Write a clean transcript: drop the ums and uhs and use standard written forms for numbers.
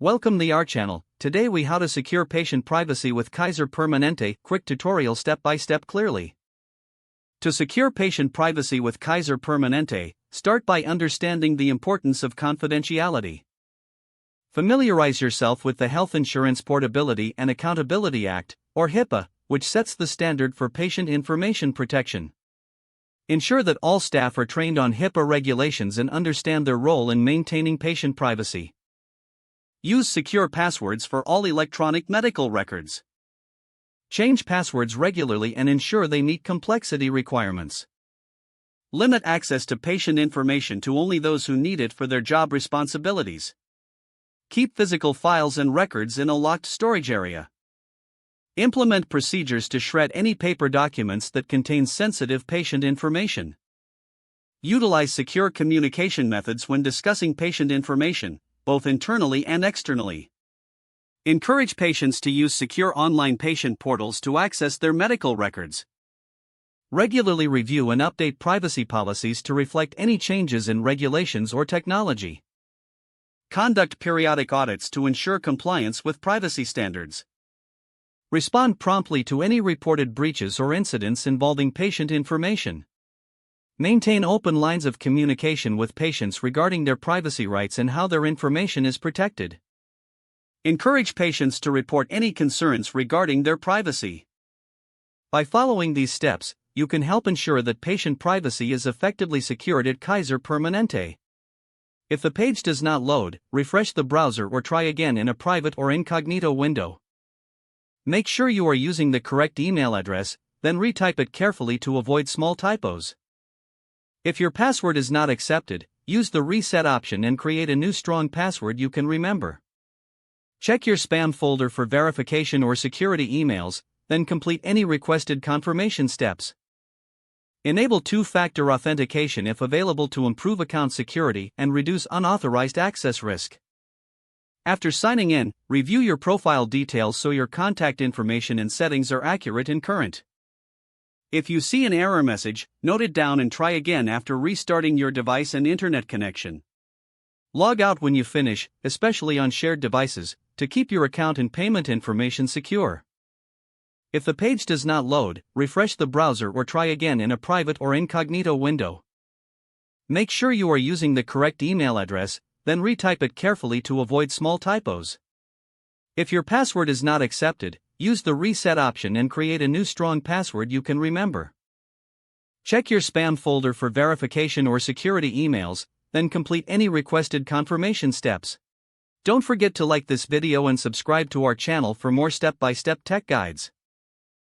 Welcome to our channel. Today we how to secure patient privacy with Kaiser Permanente. Quick tutorial step by step clearly. To secure patient privacy with Kaiser Permanente, start by understanding the importance of confidentiality. Familiarize yourself with the Health Insurance Portability and Accountability Act, or HIPAA, which sets the standard for patient information protection. Ensure that all staff are trained on HIPAA regulations and understand their role in maintaining patient privacy. Use secure passwords for all electronic medical records. Change passwords regularly and ensure they meet complexity requirements. Limit access to patient information to only those who need it for their job responsibilities. Keep physical files and records in a locked storage area. Implement procedures to shred any paper documents that contain sensitive patient information. Utilize secure communication methods when discussing patient information, both internally and externally. Encourage patients to use secure online patient portals to access their medical records. Regularly review and update privacy policies to reflect any changes in regulations or technology. Conduct periodic audits to ensure compliance with privacy standards. Respond promptly to any reported breaches or incidents involving patient information. Maintain open lines of communication with patients regarding their privacy rights and how their information is protected. Encourage patients to report any concerns regarding their privacy. By following these steps, you can help ensure that patient privacy is effectively secured at Kaiser Permanente. If the page does not load, refresh the browser or try again in a private or incognito window. Make sure you are using the correct email address, then retype it carefully to avoid small typos. If your password is not accepted, use the reset option and create a new strong password you can remember. Check your spam folder for verification or security emails, then complete any requested confirmation steps. Enable two-factor authentication if available to improve account security and reduce unauthorized access risk. After signing in, review your profile details so your contact information and settings are accurate and current. If you see an error message, note it down and try again after restarting your device and internet connection. Log out when you finish, especially on shared devices, to keep your account and payment information secure. If the page does not load, refresh the browser or try again in a private or incognito window. Make sure you are using the correct email address, then retype it carefully to avoid small typos. If your password is not accepted, use the reset option and create a new strong password you can remember. Check your spam folder for verification or security emails, then complete any requested confirmation steps. Don't forget to like this video and subscribe to our channel for more step-by-step tech guides.